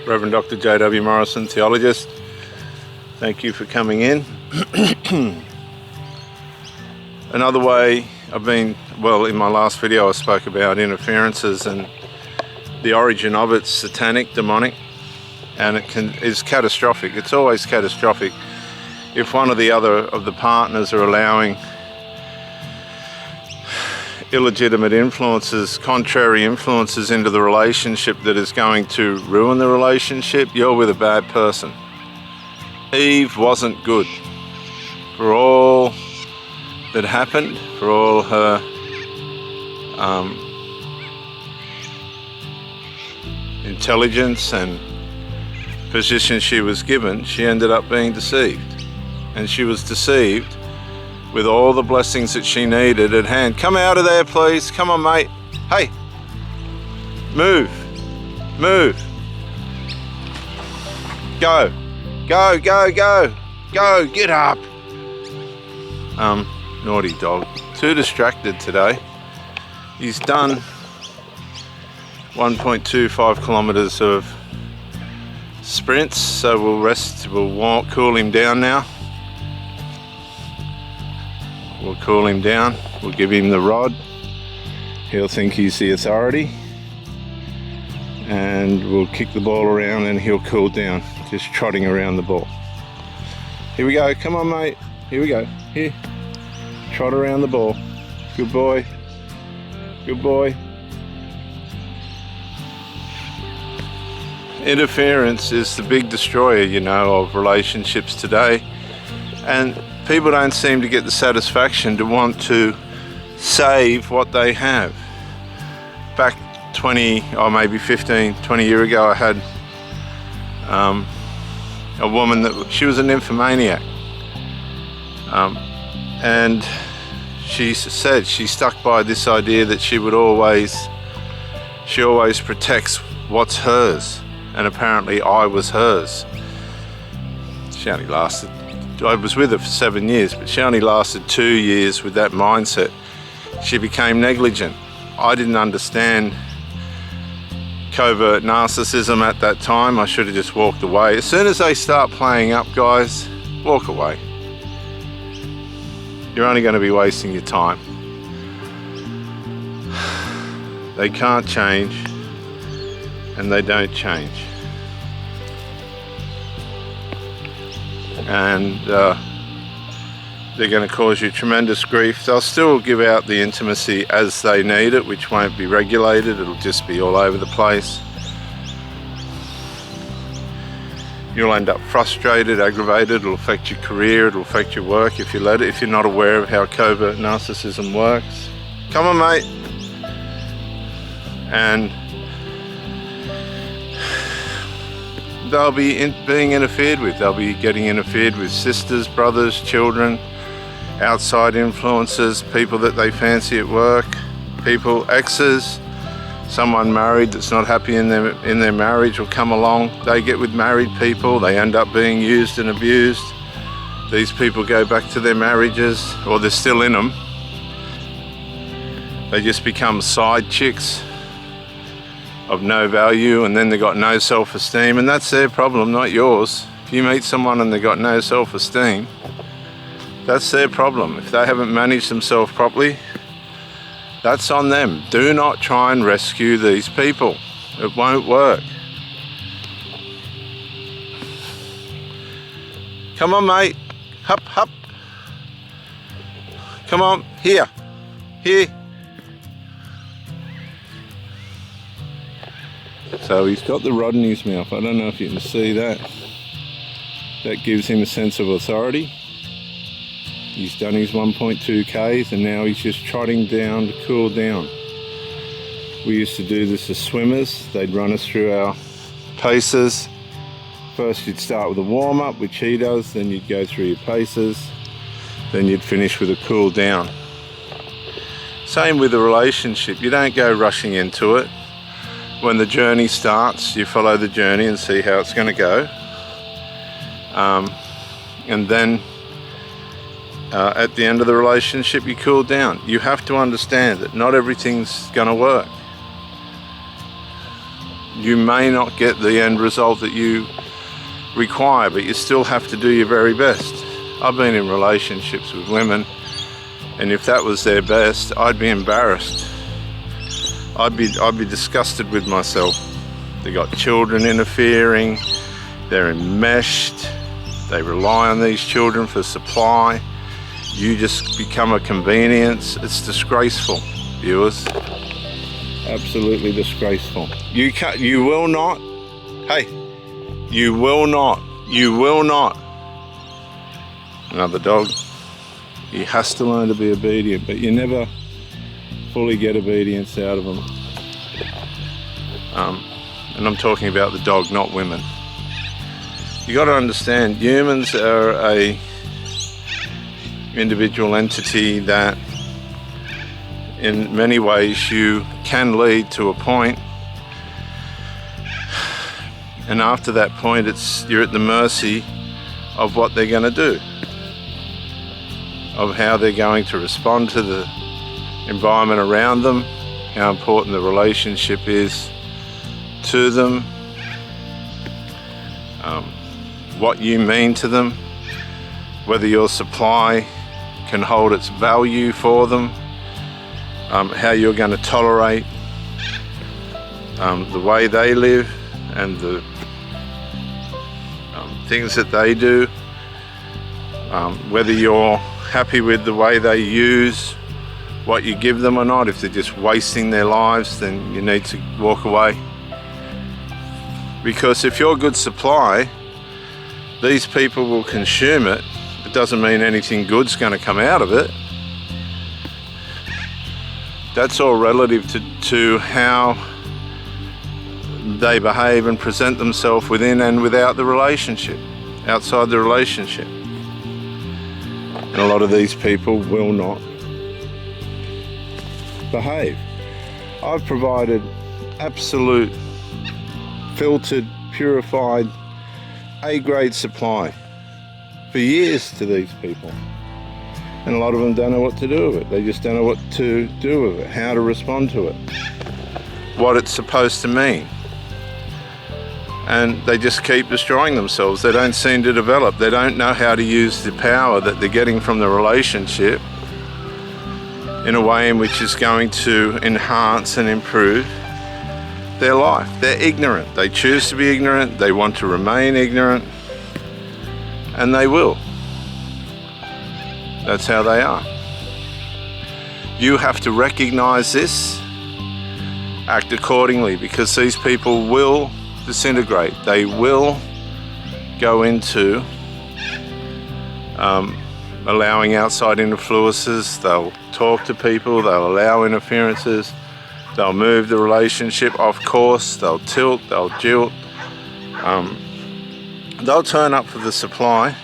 Reverend Dr. J.W. Morrison, theologist. Thank you for coming in. Another way in my last video I spoke about interferences and the origin of it's satanic, demonic, and is catastrophic. It's always catastrophic if one or the other of the partners are allowing illegitimate influences, contrary influences into the relationship that is going to ruin the relationship. You're with a bad person. Eve wasn't good. For all that happened, for all her intelligence and position she was given, she ended up being deceived. And she was deceived with all the blessings that she needed at hand. Come out of there, please. Come on, mate. Hey, move, move. Go, go, go, go, go, get up. Naughty dog. Too distracted today. He's done 1.25 kilometers of sprints, so we'll rest, we'll walk, cool him down now. We'll cool him down, we'll give him the rod. He'll think he's the authority. And we'll kick the ball around and he'll cool down, just trotting around the ball. Here we go, come on mate. Here we go, here. Trot around the ball. Good boy, good boy. Interference is the big destroyer, you know, of relationships today. And people don't seem to get the satisfaction to want to save what they have. Back 20 or maybe 15, 20 years ago, I had a woman that she was a nymphomaniac. And she said she stuck by this idea that she always protects what's hers. And apparently I was hers. She only lasted, I was with her for 7 years, but she only lasted 2 years with that mindset. She became negligent. I didn't understand covert narcissism at that time. I should have just walked away. As soon as they start playing up, guys, walk away. You're only going to be wasting your time. They can't change, and they don't change. And they're going to cause you tremendous grief. They'll still give out the intimacy as they need it, which won't be regulated. It'll just be all over the place. You'll end up frustrated, aggravated. It'll affect your career, it'll affect your work if you let it, if you're not aware of how covert narcissism works. Come on, mate. And they'll be being interfered with. They'll be getting interfered with sisters, brothers, children, outside influences, people that they fancy at work, people, exes, someone married that's not happy in their marriage will come along. They get with married people, they end up being used and abused. These people go back to their marriages, or they're still in them. They just become side chicks of no value, and then they got no self-esteem, and that's their problem, not yours. If you meet someone and they got no self-esteem, that's their problem. If they haven't managed themselves properly, that's on them. Do not try and rescue these people. It won't work. Come on, mate. Hup, hup. Come on, here. Here. So he's got the rod in his mouth. I don't know if you can see that. That gives him a sense of authority. He's done his 1.2 Ks and now he's just trotting down to cool down. We used to do this as swimmers. They'd run us through our paces. First you'd start with a warm-up, which he does, then you'd go through your paces, then you'd finish with a cool down. Same with a relationship. You don't go rushing into it. When the journey starts, you follow the journey and see how it's going to go. And then at the end of the relationship, you cool down. You have to understand that not everything's going to work. You may not get the end result that you require, but you still have to do your very best. I've been in relationships with women, and if that was their best, I'd be embarrassed. I'd be disgusted with myself. They got children interfering, they're enmeshed, they rely on these children for supply. You just become a convenience. It's disgraceful, viewers. Absolutely disgraceful. You will not. Hey, you will not. You will not. Another dog. He has to learn to be obedient, but you never fully get obedience out of them. And I'm talking about the dog, not women. You got to understand, humans are a individual entity that in many ways you can lead to a point, and after that point you're at the mercy of what they're going to do, of how they're going to respond to the environment around them, how important the relationship is to them, what you mean to them, whether your supply can hold its value for them, how you're going to tolerate the way they live and the things that they do, whether you're happy with the way they use what you give them or not. If they're just wasting their lives, then you need to walk away. Because if you're good supply, these people will consume it. It doesn't mean anything good's going to come out of it. That's all relative to how they behave and present themselves within and without the relationship, outside the relationship. And a lot of these people will not behave. I've provided absolute, filtered, purified, A-grade supply for years to these people. And a lot of them don't know what to do with it. They just don't know what to do with it, how to respond to it, what it's supposed to mean. And they just keep destroying themselves. They don't seem to develop. They don't know how to use the power that they're getting from the relationship in a way in which is going to enhance and improve their life. They're ignorant. They choose to be ignorant. They want to remain ignorant. And they will. That's how they are. You have to recognize this, act accordingly, because these people will disintegrate. They will go into allowing outside influences. They'll talk to people, they'll allow interferences, they'll move the relationship off course, they'll tilt, they'll jilt, they'll turn up for the supply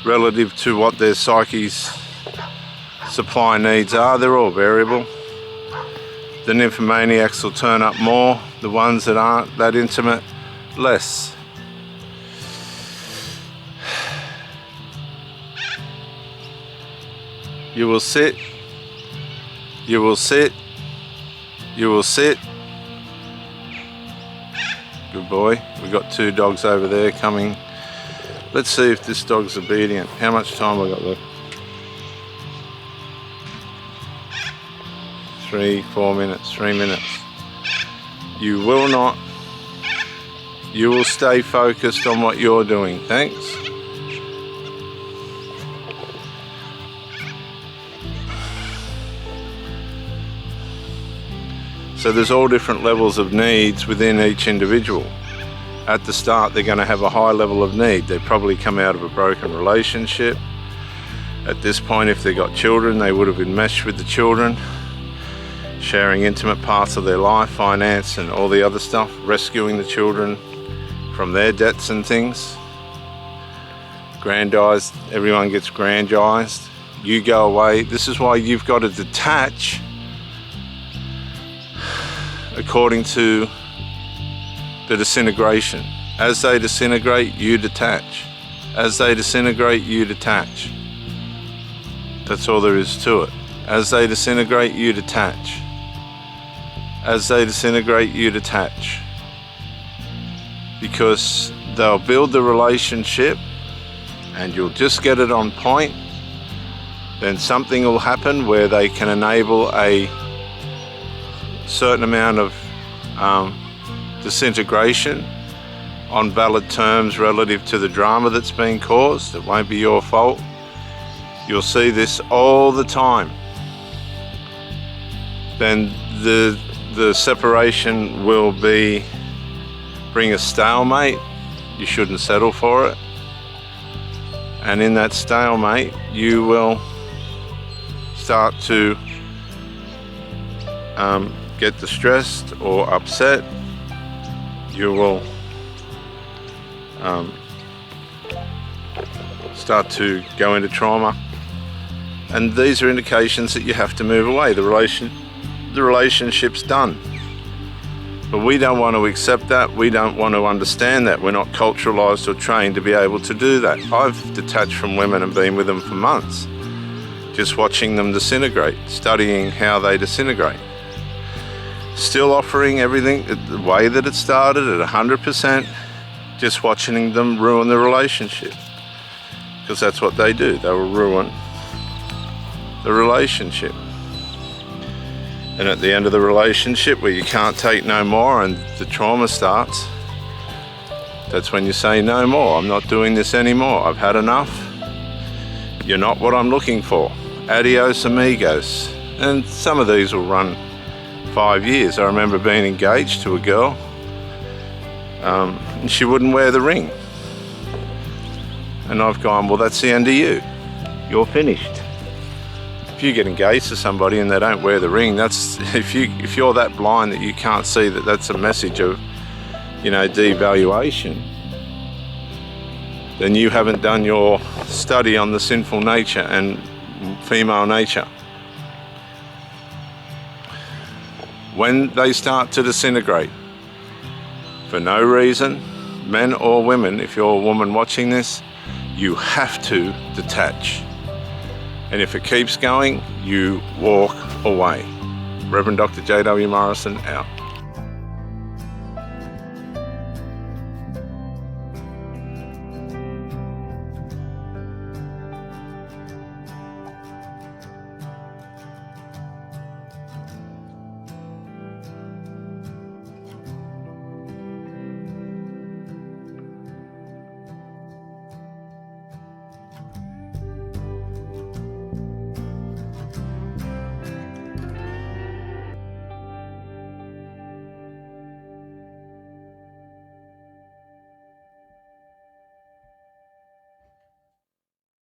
relative to what their psyche's supply needs are. They're all variable. The nymphomaniacs will turn up more, the ones that aren't that intimate, less. You will sit, you will sit, you will sit. Good boy. We've got two dogs over there coming. Let's see if this dog's obedient. How much time have I got left? 4 minutes, 3 minutes. You will not. You will stay focused on what you're doing. Thanks. So there's all different levels of needs within each individual. At the start, they're going to have a high level of need. They probably come out of a broken relationship. At this point, if they've got children, they would have enmeshed with the children, sharing intimate parts of their life, finance and all the other stuff, rescuing the children from their debts and things. Grandized, everyone gets grandized. You go away. This is why you've got to detach according to the disintegration. As they disintegrate, you detach. As they disintegrate, you detach. That's all there is to it. As they disintegrate, you detach. As they disintegrate, you detach. because they'll build the relationship and you'll just get it on point. Then something will happen where they can enable a certain amount of disintegration on valid terms relative to the drama that's been caused. It won't be your fault. You'll see this all the time. Then the separation will bring a stalemate. You shouldn't settle for it. And in that stalemate, you will start to get distressed or upset. You will start to go into trauma, and these are indications that you have to move away. The relationship's done. But we don't want to accept that. We don't want to understand that. We're not culturalized or trained to be able to do that. I've detached from women and been with them for months, just watching them disintegrate, studying how they disintegrate. Still offering everything the way that it started at 100%, just watching them ruin the relationship. Because that's what they do. They will ruin the relationship. And at the end of the relationship, where you can't take no more and the trauma starts, that's when you say no more. I'm not doing this anymore. I've had enough. You're not what I'm looking for. Adios amigos. And some of these will run 5 years. I remember being engaged to a girl, and she wouldn't wear the ring. And I've gone, well, that's the end of you. You're finished. If you get engaged to somebody and they don't wear the ring, that's if you're that blind that you can't see that that's a message of, devaluation, then you haven't done your study on the sinful nature and female nature. When they start to disintegrate for no reason, men or women, if you're a woman watching this, you have to detach. And if it keeps going, you walk away. Reverend Dr. J.W. Morrison out.